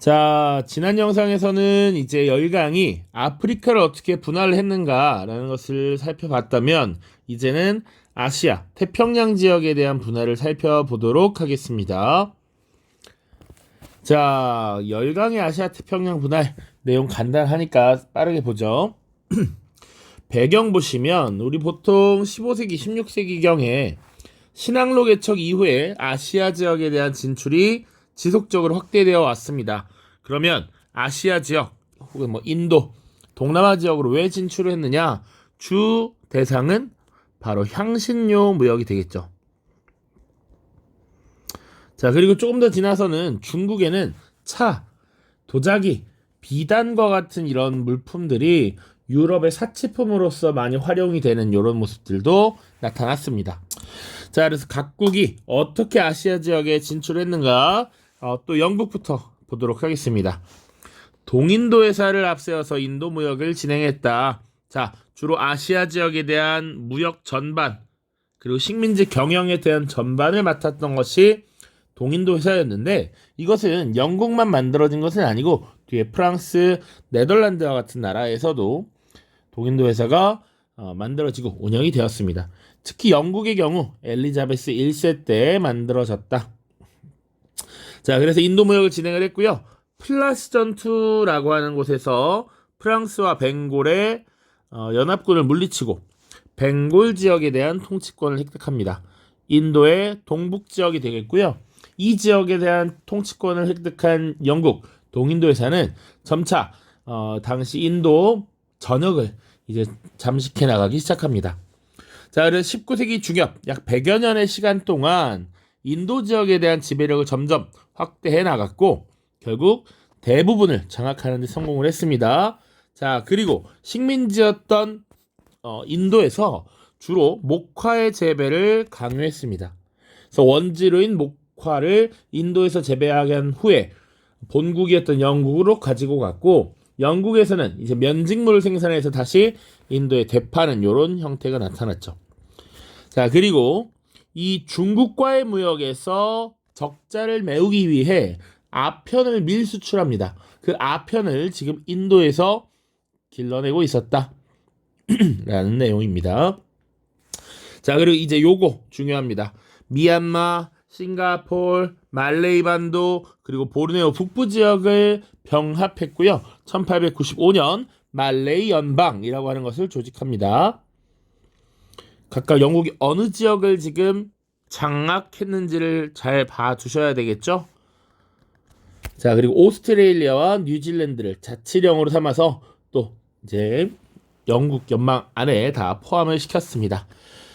자, 지난 영상에서는 이제 열강이 아프리카를 어떻게 분할을 했는가라는 것을 살펴봤다면, 이제는 아시아, 태평양 지역에 대한 분할을 살펴보도록 하겠습니다. 자, 열강의 아시아 태평양 분할 내용 간단하니까 빠르게 보죠. 배경 보시면 우리 보통 15세기, 16세기경에 신항로 개척 이후에 아시아 지역에 대한 진출이 지속적으로 확대되어 왔습니다. 그러면 아시아 지역 혹은 인도, 동남아 지역으로 왜 진출을 했느냐? 주 대상은 바로 향신료 무역이 되겠죠. 자, 그리고 조금 더 지나서는 중국에는 차, 도자기, 비단과 같은 이런 물품들이 유럽의 사치품으로서 많이 활용이 되는 이런 모습들도 나타났습니다. 자, 그래서 각국이 어떻게 아시아 지역에 진출했는가? 또 영국부터 보도록 하겠습니다. 동인도 회사를 앞세워서 인도 무역을 진행했다. 자, 주로 아시아 지역에 대한 무역 전반, 그리고 식민지 경영에 대한 전반을 맡았던 것이 동인도 회사였는데, 이것은 영국만 만들어진 것은 아니고 뒤에 프랑스, 네덜란드와 같은 나라에서도 동인도 회사가 만들어지고 운영이 되었습니다. 특히 영국의 경우 엘리자베스 1세 때 만들어졌다. 자, 그래서 인도 무역을 진행을 했고요. 플라시 전투라고 하는 곳에서 프랑스와 벵골의 연합군을 물리치고 벵골 지역에 대한 통치권을 획득합니다. 인도의 동북 지역이 되겠고요. 이 지역에 대한 통치권을 획득한 영국 동인도 회사는 점차 당시 인도 전역을 이제 잠식해 나가기 시작합니다. 자, 그래서 19세기 중엽 약 100여 년의 시간 동안 인도 지역에 대한 지배력을 점점 확대해 나갔고, 결국 대부분을 장악하는 데 성공을 했습니다. 자, 그리고 식민지였던 인도에서 주로 목화의 재배를 강요했습니다. 그래서 원지로인 목화를 인도에서 재배하게 한 후에 본국이었던 영국으로 가지고 갔고, 영국에서는 이제 면직물을 생산해서 다시 인도에 되파는 이런 형태가 나타났죠. 자, 그리고 이 중국과의 무역에서 적자를 메우기 위해 아편을 밀수출합니다. 그 아편을 지금 인도에서 길러내고 있었다 라는 내용입니다. 자, 그리고 이제 요거 중요합니다. 미얀마, 싱가포르, 말레이 반도, 그리고 보르네오 북부 지역을 병합했고요. 1895년 말레이 연방이라고 하는 것을 조직합니다. 각각 영국이 어느 지역을 지금 장악했는지를 잘 봐두셔야 되겠죠. 자, 그리고 오스트레일리아와 뉴질랜드를 자치령으로 삼아서 또 이제 영국 연방 안에 다 포함을 시켰습니다.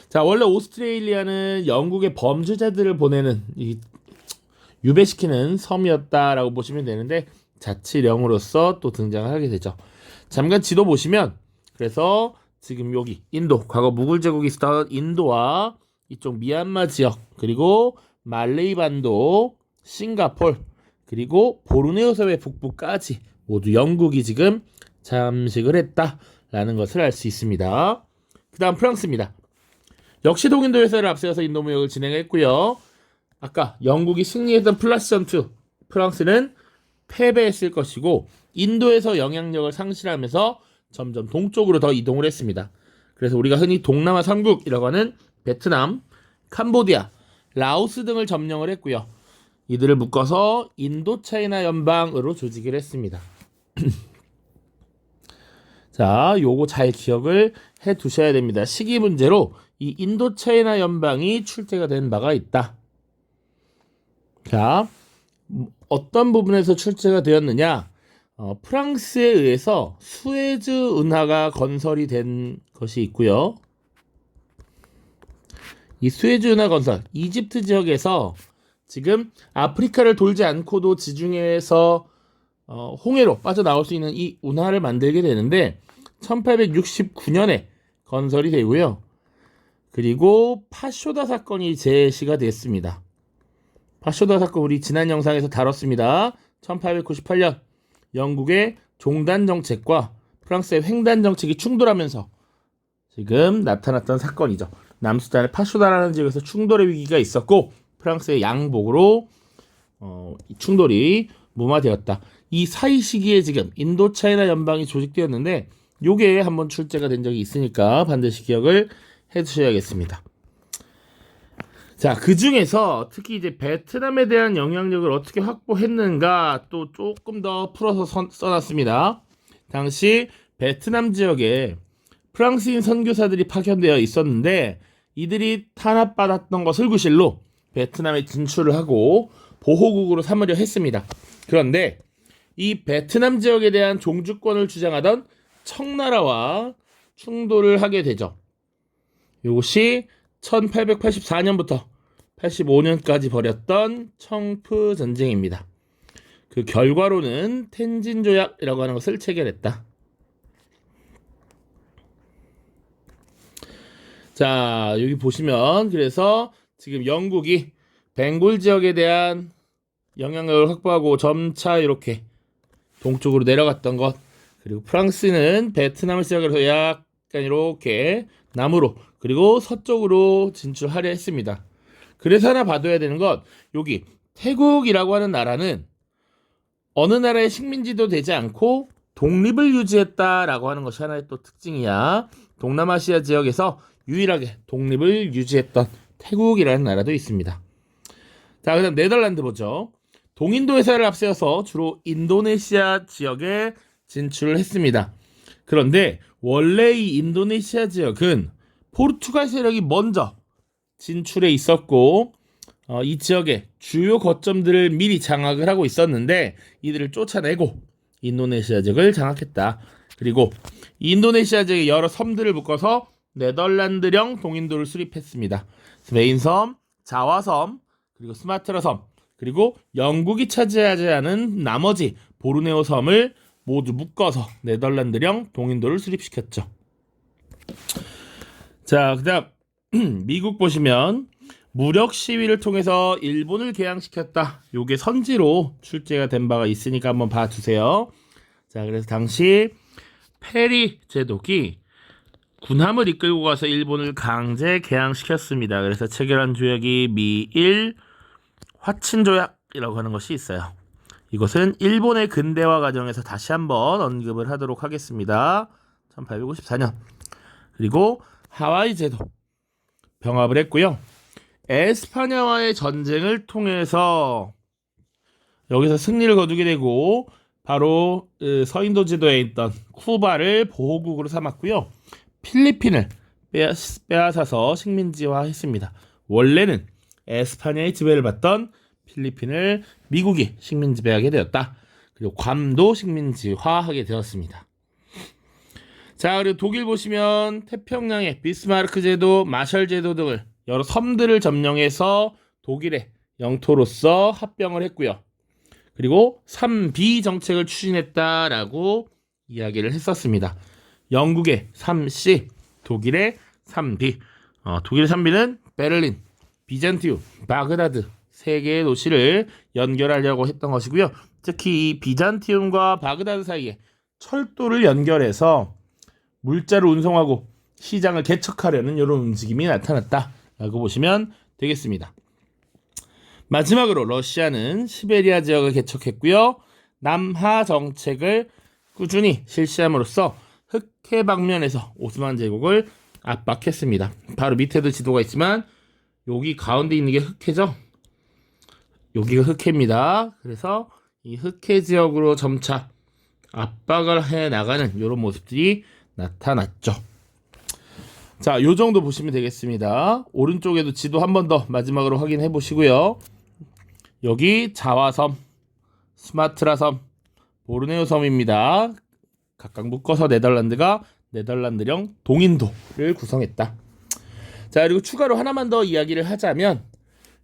자, 원래 오스트레일리아는 영국의 범죄자들을 보내는 유배시키는 섬이었다라고 보시면 되는데, 자치령으로서 또 등장을 하게 되죠. 잠깐 지도 보시면, 그래서 지금 여기 인도, 과거 무굴 제국이 있었던 인도와 이쪽 미얀마 지역, 그리고 말레이 반도, 싱가폴, 그리고 보르네오 섬의 북부까지 모두 영국이 지금 잠식을 했다라는 것을 알 수 있습니다. 그 다음 프랑스입니다. 역시 동인도 회사를 앞세워서 인도 무역을 진행했고요. 아까 영국이 승리했던 플라시 전투, 프랑스는 패배했을 것이고, 인도에서 영향력을 상실하면서 점점 동쪽으로 더 이동을 했습니다. 그래서 우리가 흔히 동남아 3국이라고 하는 베트남, 캄보디아, 라오스 등을 점령을 했고요. 이들을 묶어서 인도차이나 연방으로 조직을 했습니다. 자, 요거 잘 기억을 해 두셔야 됩니다. 시기 문제로 이 인도차이나 연방이 출제가 된 바가 있다. 자, 어떤 부분에서 출제가 되었느냐? 프랑스에 의해서 수에즈 운하가 건설이 된 것이 있고요. 이 수에즈 운하 건설, 이집트 지역에서 지금 아프리카를 돌지 않고도 지중해에서 홍해로 빠져나올 수 있는 이 운하를 만들게 되는데, 1869년에 건설이 되고요. 그리고 파쇼다 사건이 제시가 됐습니다. 파쇼다 사건 우리 지난 영상에서 다뤘습니다. 1898년 영국의 종단 정책과 프랑스의 횡단 정책이 충돌하면서 지금 나타났던 사건이죠. 남수단의 파쇼다라는 지역에서 충돌의 위기가 있었고, 프랑스의 양복으로 충돌이 무마되었다. 이 사이 시기에 지금 인도차이나 연방이 조직되었는데 요게 한번 출제가 된 적이 있으니까 반드시 기억을 해 두셔야겠습니다. 자, 그 중에서 특히 이제 베트남에 대한 영향력을 어떻게 확보했는가 또 조금 더 풀어서 써놨습니다. 당시 베트남 지역에 프랑스인 선교사들이 파견되어 있었는데 이들이 탄압받았던 것을 구실로 베트남에 진출을 하고 보호국으로 삼으려 했습니다. 그런데 이 베트남 지역에 대한 종주권을 주장하던 청나라와 충돌을 하게 되죠. 이것이 1884년부터 85년까지 벌였던 청프 전쟁입니다. 그 결과로는 텐진 조약이라고 하는 것을 체결했다. 자, 여기 보시면 그래서 지금 영국이 벵골 지역에 대한 영향력을 확보하고 점차 이렇게 동쪽으로 내려갔던 것, 그리고 프랑스는 베트남을 시작으로 해서 약간 이렇게 남으로 그리고 서쪽으로 진출하려 했습니다. 그래서 하나 봐둬야 되는 것, 여기 태국이라고 하는 나라는 어느 나라의 식민지도 되지 않고 독립을 유지했다라고 하는 것이 하나의 또 특징이야. 동남아시아 지역에서 유일하게 독립을 유지했던 태국이라는 나라도 있습니다. 자, 그다음 네덜란드 보죠. 동인도 회사를 앞세워서 주로 인도네시아 지역에 진출을 했습니다. 그런데 원래 이 인도네시아 지역은 포르투갈 세력이 먼저 진출해 있었고 이 지역의 주요 거점들을 미리 장악을 하고 있었는데 이들을 쫓아내고 인도네시아 지역을 장악했다. 그리고 인도네시아 지역의 여러 섬들을 묶어서 네덜란드령 동인도를 수립했습니다. 스페인섬, 자와섬, 그리고 스마트라 섬, 그리고 영국이 차지하지 않은 나머지 보르네오 섬을 모두 묶어서 네덜란드령 동인도를 수립시켰죠. 자, 그다음 미국 보시면 무력 시위를 통해서 일본을 개항시켰다. 요게 선지로 출제가 된 바가 있으니까 한번 봐주세요. 자, 그래서 당시 페리 제독이 군함을 이끌고 가서 일본을 강제 개항시켰습니다. 그래서 체결한 조약이 미일 화친 조약이라고 하는 것이 있어요. 이것은 일본의 근대화 과정에서 다시 한번 언급을 하도록 하겠습니다. 1854년. 그리고 하와이 제도 병합을 했고요. 에스파냐와의 전쟁을 통해서 여기서 승리를 거두게 되고 바로 서인도 지도에 있던 쿠바를 보호국으로 삼았고요. 필리핀을 빼앗아서 식민지화했습니다. 원래는 에스파냐의 지배를 받던 필리핀을 미국이 식민지배하게 되었다. 그리고 괌도 식민지화하게 되었습니다. 자, 그리고 독일 보시면 태평양의 비스마르크 제도, 마셜 제도 등을 여러 섬들을 점령해서 독일의 영토로서 합병을 했고요. 그리고 3B 정책을 추진했다라고 이야기를 했었습니다. 영국의 3C, 독일의 3B. 독일의 3B는 베를린, 비잔티움, 바그다드 세 개의 도시를 연결하려고 했던 것이고요. 특히 이 비잔티움과 바그다드 사이에 철도를 연결해서 물자를 운송하고 시장을 개척하려는 이런 움직임이 나타났다라고 보시면 되겠습니다. 마지막으로 러시아는 시베리아 지역을 개척했고요. 남하 정책을 꾸준히 실시함으로써 흑해 방면에서 오스만 제국을 압박했습니다. 바로 밑에도 지도가 있지만 여기 가운데 있는 게 흑해죠. 여기가 흑해입니다. 그래서 이 흑해 지역으로 점차 압박을 해 나가는 이런 모습들이 나타났죠. 자, 요 정도 보시면 되겠습니다. 오른쪽에도 지도 한 번 더 마지막으로 확인해 보시고요. 여기 자와섬, 스마트라 섬, 보르네오 섬입니다. 각각 묶어서 네덜란드가 네덜란드령 동인도를 구성했다. 자, 그리고 추가로 하나만 더 이야기를 하자면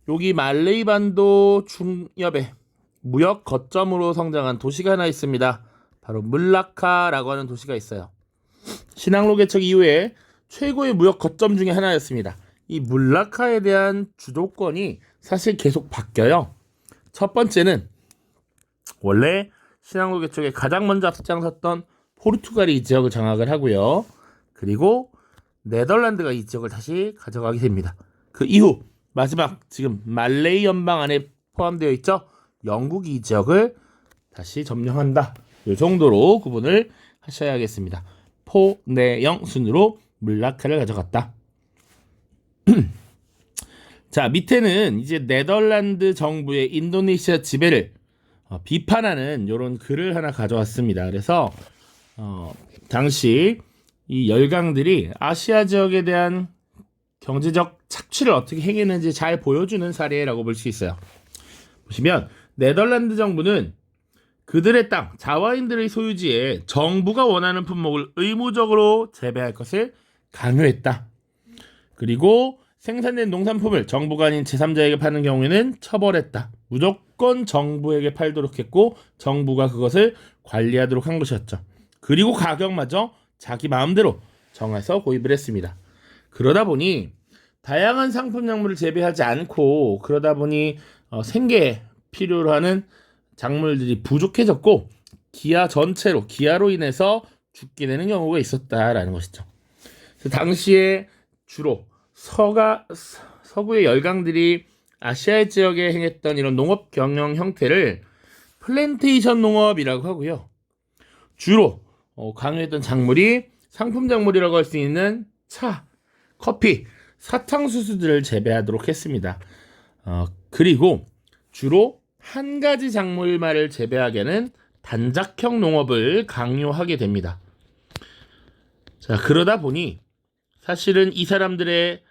여기 말레이 반도 중엽에 무역 거점으로 성장한 도시가 하나 있습니다. 바로 물라카라고 하는 도시가 있어요. 신항로 개척 이후에 최고의 무역 거점 중에 하나였습니다. 이 물라카에 대한 주도권이 사실 계속 바뀌어요. 첫 번째는 원래 신항로 개척에 가장 먼저 앞장섰던 포르투갈이 이 지역을 장악을 하고요. 그리고 네덜란드가 이 지역을 다시 가져가게 됩니다. 그 이후 마지막 지금 말레이 연방 안에 포함되어 있죠. 영국이 이 지역을 다시 점령한다. 이 정도로 구분을 하셔야겠습니다. 포, 내, 영 순으로 물라카를 가져갔다. 자, 밑에는 이제 네덜란드 정부의 인도네시아 지배를 비판하는 이런 글을 하나 가져왔습니다. 그래서 당시 이 열강들이 아시아 지역에 대한 경제적 착취를 어떻게 행했는지 잘 보여주는 사례라고 볼 수 있어요. 보시면 네덜란드 정부는 그들의 땅, 자와인들의 소유지에 정부가 원하는 품목을 의무적으로 재배할 것을 강요했다. 그리고 생산된 농산품을 정부가 아닌 제3자에게 파는 경우에는 처벌했다. 무조건 정부에게 팔도록 했고 정부가 그것을 관리하도록 한 것이었죠. 그리고 가격마저 자기 마음대로 정해서 구입을 했습니다. 그러다 보니 다양한 상품 작물을 재배하지 않고 그러다 보니 생계에 필요로 하는 작물들이 부족해졌고 기아로 인해서 죽게 되는 경우가 있었다라는 것이죠. 그래서 당시에 주로 서구의 열강들이 아시아 지역에 행했던 이런 농업 경영 형태를 플랜테이션 농업이라고 하고요. 주로 강요했던 작물이 상품 작물이라고 할 수 있는 차, 커피, 사탕수수들을 재배하도록 했습니다. 그리고 주로 한 가지 작물만을 재배하게는 단작형 농업을 강요하게 됩니다. 자, 그러다 보니 사실은 이 사람들의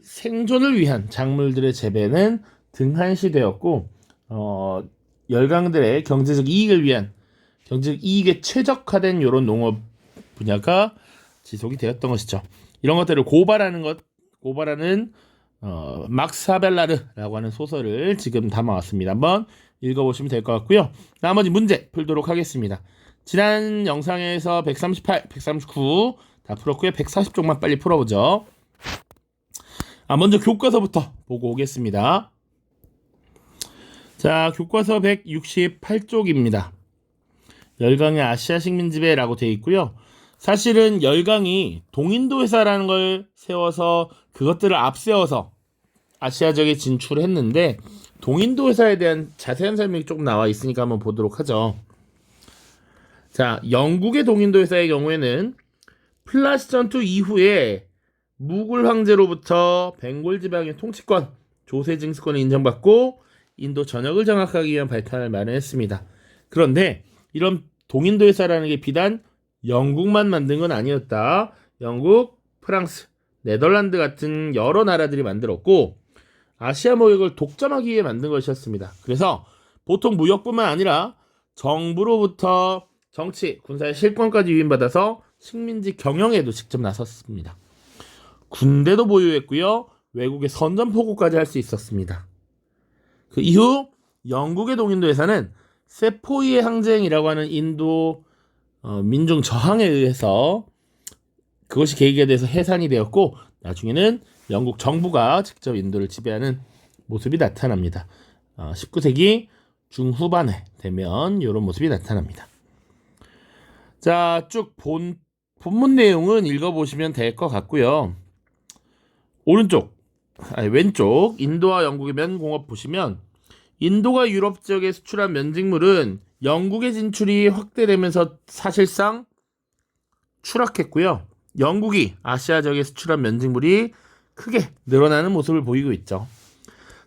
생존을 위한 작물들의 재배는 등한시되었고 열강들의 경제적 이익을 위한 경제적 이익에 최적화된 이런 농업 분야가 지속이 되었던 것이죠. 이런 것들을 고발하는 막스 하벨라르라고 하는 소설을 지금 담아왔습니다. 한번 읽어보시면 될 것 같고요. 나머지 문제 풀도록 하겠습니다. 지난 영상에서 138, 139 다 풀었고요. 140쪽만 빨리 풀어보죠. 먼저 교과서부터 보고 오겠습니다. 자, 교과서 168쪽입니다. 열강의 아시아 식민 지배라고 되어 있고요. 사실은 열강이 동인도 회사라는 걸 세워서 그것들을 앞세워서 아시아 지역에 진출했는데 동인도 회사에 대한 자세한 설명이 조금 나와 있으니까 한번 보도록 하죠. 자, 영국의 동인도 회사의 경우에는 플라시 전투 이후에 무굴 황제로부터 벵골 지방의 통치권, 조세 징수권을 인정받고 인도 전역을 장악하기 위한 발판을 마련했습니다. 그런데 이런 동인도 회사라는 게 비단 영국만 만든 건 아니었다. 영국, 프랑스, 네덜란드 같은 여러 나라들이 만들었고 아시아 무역을 독점하기 위해 만든 것이었습니다. 그래서 보통 무역뿐만 아니라 정부로부터 정치, 군사의 실권까지 위임받아서 식민지 경영에도 직접 나섰습니다. 군대도 보유했고요. 외국의 선전포고까지 할 수 있었습니다. 그 이후 영국의 동인도 회사는 세포이의 항쟁이라고 하는 인도 민중 저항에 의해서 그것이 계기가 돼서 해산이 되었고 나중에는 영국 정부가 직접 인도를 지배하는 모습이 나타납니다. 19세기 중후반에 되면 이런 모습이 나타납니다. 자, 쭉 본문 내용은 읽어보시면 될 것 같고요. 왼쪽 인도와 영국의 면공업 보시면 인도가 유럽 지역에 수출한 면직물은 영국의 진출이 확대되면서 사실상 추락했고요. 영국이 아시아 지역에 수출한 면직물이 크게 늘어나는 모습을 보이고 있죠.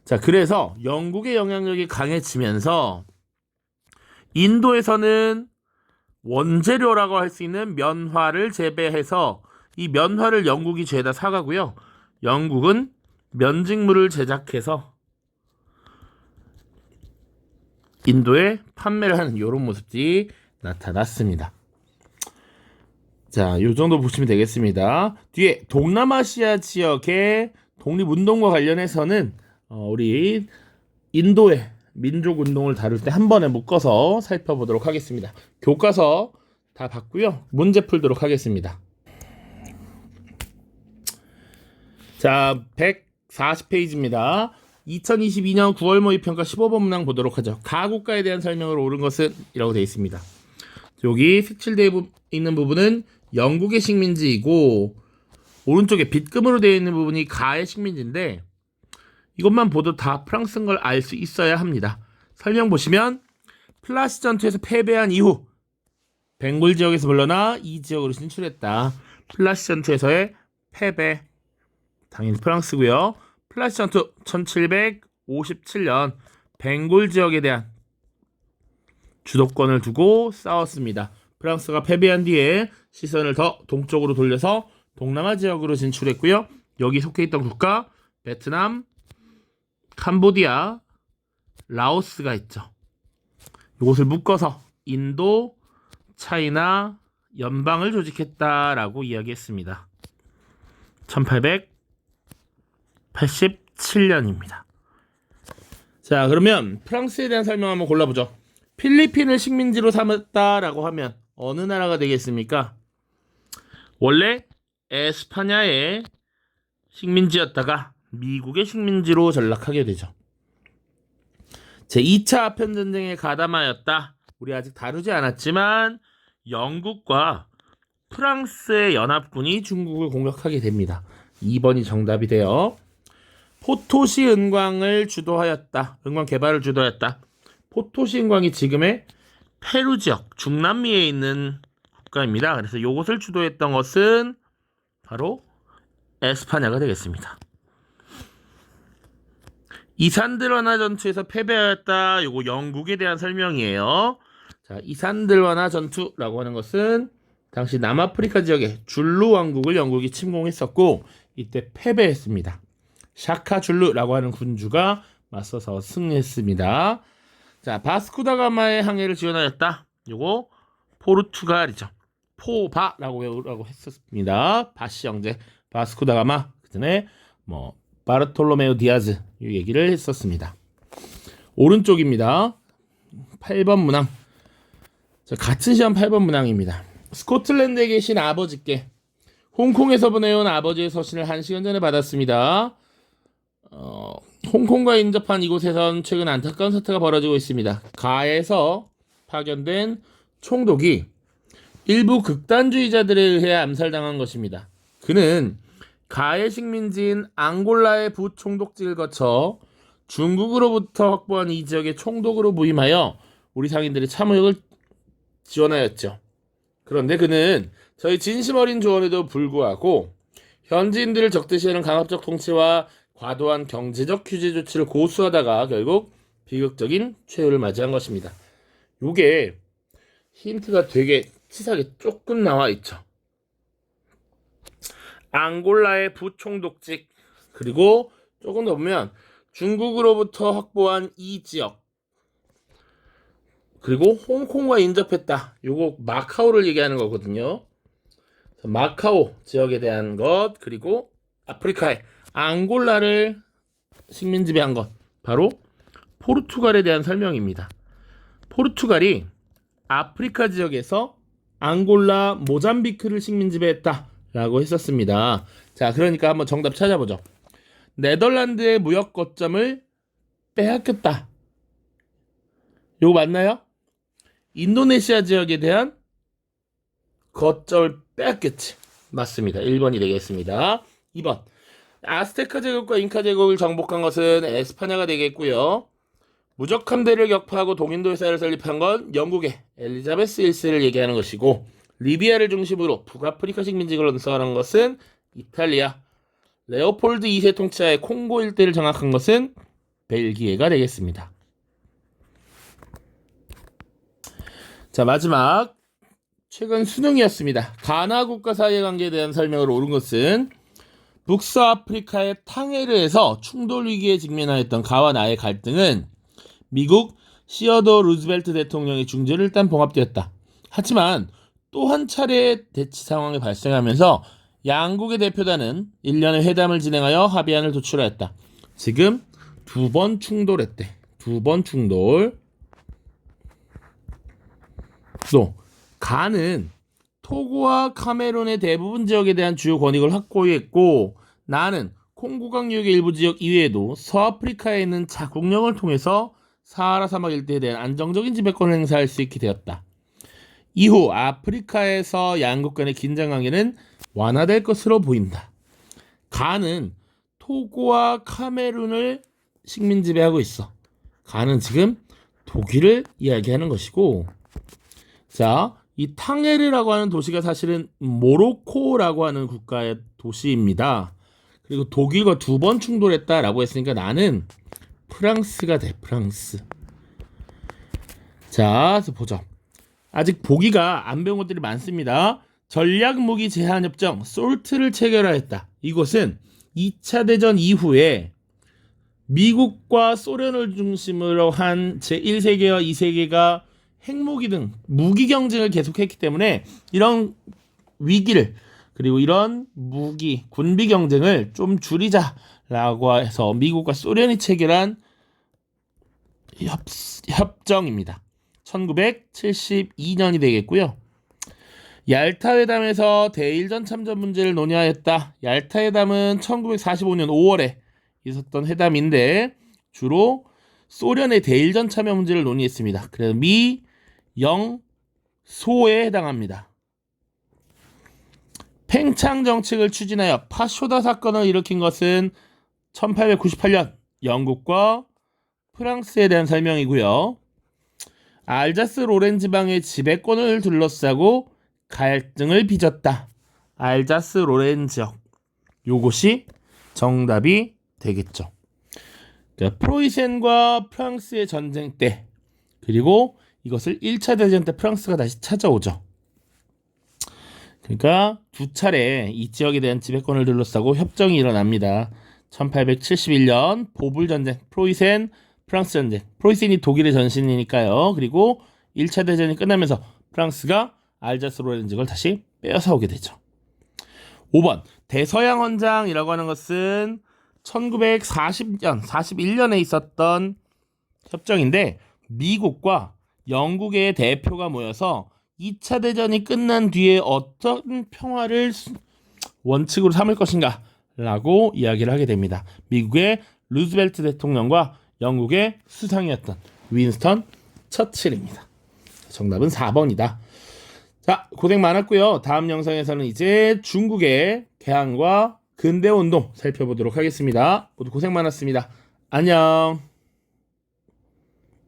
자, 그래서 영국의 영향력이 강해지면서 인도에서는 원재료라고 할 수 있는 면화를 재배해서 이 면화를 영국이 죄다 사가고요. 영국은 면직물을 제작해서 인도에 판매를 하는 이런 모습들이 나타났습니다. 자, 이 정도 보시면 되겠습니다. 뒤에 동남아시아 지역의 독립운동과 관련해서는 우리 인도의 민족운동을 다룰 때 한 번에 묶어서 살펴보도록 하겠습니다. 교과서 다 봤고요. 문제 풀도록 하겠습니다. 자, 140페이지입니다. 2022년 9월 모의평가 15번 문항 보도록 하죠. 가국가에 대한 설명으로 옳은 것은 이라고 되어 있습니다. 여기 색칠되어 있는 부분은 영국의 식민지이고 오른쪽에 빗금으로 되어 있는 부분이 가의 식민지인데 이것만 보도 다 프랑스인 걸 알 수 있어야 합니다. 설명 보시면 플라시 전투에서 패배한 이후 벵골 지역에서 물러나 이 지역으로 진출했다. 플라시 전투에서의 패배. 당연히 프랑스고요. 플라시 전투 1757년 벵골 지역에 대한 주도권을 두고 싸웠습니다. 프랑스가 패배한 뒤에 시선을 더 동쪽으로 돌려서 동남아 지역으로 진출했고요. 여기 속해 있던 국가 베트남, 캄보디아, 라오스가 있죠. 이곳을 묶어서 인도, 차이나 연방을 조직했다라고 이야기했습니다. 1887년입니다. 자, 그러면 프랑스에 대한 설명 한번 골라보죠. 필리핀을 식민지로 삼았다라고 하면 어느 나라가 되겠습니까? 원래 에스파냐의 식민지였다가 미국의 식민지로 전락하게 되죠. 제2차 아편전쟁에 가담하였다. 우리 아직 다루지 않았지만 영국과 프랑스의 연합군이 중국을 공격하게 됩니다. 2번이 정답이 돼요. 포토시 은광을 주도하였다. 은광 개발을 주도하였다. 포토시 은광이 지금의 페루 지역, 중남미에 있는 국가입니다. 그래서 이것을 주도했던 것은 바로 에스파냐가 되겠습니다. 이산들완화 전투에서 패배하였다. 요거 영국에 대한 설명이에요. 자, 이산들완화 전투라고 하는 것은 당시 남아프리카 지역의 줄루 왕국을 영국이 침공했었고 이때 패배했습니다. 샤카 줄루라고 하는 군주가 맞서서 승리했습니다. 자, 바스코다가마의 항해를 지원하였다. 요거 포르투갈이죠. 포바라고 외우라고 했었습니다. 바시 형제 바스코다가마, 그전에 바르톨로메오 디아즈 이 얘기를 했었습니다. 오른쪽입니다. 8번 문항. 자, 같은 시험 8번 문항입니다. 스코틀랜드에 계신 아버지께 홍콩에서 보내온 아버지의 서신을 1시간 전에 받았습니다. 홍콩과 인접한 이곳에선 최근 안타까운 사태가 벌어지고 있습니다. 가에서 파견된 총독이 일부 극단주의자들에 의해 암살당한 것입니다. 그는 가의 식민지인 앙골라의 부총독직을 거쳐 중국으로부터 확보한 이 지역의 총독으로 부임하여 우리 상인들의 참여력을 지원하였죠. 그런데 그는 저희 진심 어린 조언에도 불구하고 현지인들을 적대시하는 강압적 통치와 과도한 경제적 규제 조치를 고수하다가 결국 비극적인 최후를 맞이한 것입니다. 요게 힌트가 되게 치사하게 조금 나와 있죠. 앙골라의 부총독직, 그리고 조금 더 보면 중국으로부터 확보한 이 지역, 그리고 홍콩과 인접했다. 요거 마카오를 얘기하는 거거든요. 마카오 지역에 대한 것, 그리고 아프리카의 앙골라를 식민지배한 것, 바로 포르투갈에 대한 설명입니다. 포르투갈이 아프리카 지역에서 앙골라, 모잠비크를 식민지배했다 라고 했었습니다. 자, 그러니까 한번 정답 찾아보죠. 네덜란드의 무역 거점을 빼앗겼다. 요거 맞나요? 인도네시아 지역에 대한 거점을 빼앗겼지. 맞습니다. 1번이 되겠습니다. 2번. 아스테카 제국과 잉카 제국을 정복한 것은 에스파냐가 되겠고요. 무적 함대를 격파하고 동인도 사회를 설립한 건 영국의 엘리자베스 1세를 얘기하는 것이고, 리비아를 중심으로 북아프리카 식민지를 건설한 것은 이탈리아, 레오폴드 2세 통치하에 콩고 일대를 장악한 것은 벨기에가 되겠습니다. 자, 마지막 최근 수능이었습니다. 가나 국가 사이의 관계에 대한 설명으로 옳은 것은 북서아프리카의 탕헤르에서 충돌 위기에 직면하였던 가와 나의 갈등은 미국 시어더 루즈벨트 대통령의 중재를 일단 봉합되었다. 하지만 또 한 차례의 대치 상황이 발생하면서 양국의 대표단은 1년의 회담을 진행하여 합의안을 도출하였다. 지금 2번 충돌했대. 2번 충돌. 또 가는 토고와 카메룬의 대부분 지역에 대한 주요 권익을 확보했고, 나는 콩고 강유역의 일부 지역 이외에도 서아프리카에 있는 자국령을 통해서 사하라 사막 일대에 대한 안정적인 지배권을 행사할 수 있게 되었다. 이후 아프리카에서 양국 간의 긴장 관계는 완화될 것으로 보인다. 가는 토고와 카메룬을 식민 지배하고 있어. 가는 지금 독일을 이야기하는 것이고, 자, 이 탕헤르라고 하는 도시가 사실은 모로코라고 하는 국가의 도시입니다. 그리고 독일과 두 번 충돌했다라고 했으니까 나는 프랑스가 돼. 프랑스. 자, 그래서 보죠. 아직 보기가 안 배운 것들이 많습니다. 전략무기 제한협정 솔트를 체결하였다. 이것은 2차 대전 이후에 미국과 소련을 중심으로 한 제1세계와 2세계가 핵무기 등 무기 경쟁을 계속했기 때문에 이런 위기를, 그리고 이런 무기, 군비 경쟁을 좀 줄이자라고 해서 미국과 소련이 체결한 협정입니다. 1972년이 되겠고요. 얄타 회담에서 대일전 참전 문제를 논의하였다. 얄타 회담은 1945년 5월에 있었던 회담인데 주로 소련의 대일전 참여 문제를 논의했습니다. 그래서 미, 영, 소에 해당합니다. 팽창 정책을 추진하여 파쇼다 사건을 일으킨 것은 1898년 영국과 프랑스에 대한 설명이고요. 알자스 로렌 지방의 지배권을 둘러싸고 갈등을 빚었다. 알자스 로렌 지역. 요것이 정답이 되겠죠. 그러니까 프로이센과 프랑스의 전쟁 때, 그리고 이것을 1차 대전 때 프랑스가 다시 찾아오죠. 그러니까 두 차례 이 지역에 대한 지배권을 둘러싸고 협정이 일어납니다. 1871년 보불 전쟁, 프로이센, 프랑스 전쟁. 프로이센이 독일의 전신이니까요. 그리고 1차 대전이 끝나면서 프랑스가 알자스 로렌 지역을 다시 빼앗아 오게 되죠. 5번 대서양 헌장이라고 하는 것은 1940년, 41년에 있었던 협정인데 미국과 영국의 대표가 모여서 2차 대전이 끝난 뒤에 어떤 평화를 원칙으로 삼을 것인가 라고 이야기를 하게 됩니다. 미국의 루즈벨트 대통령과 영국의 수상이었던 윈스턴 처칠입니다. 정답은 4번이다. 자, 고생 많았고요. 다음 영상에서는 이제 중국의 개항과 근대운동 살펴보도록 하겠습니다. 모두 고생 많았습니다. 안녕.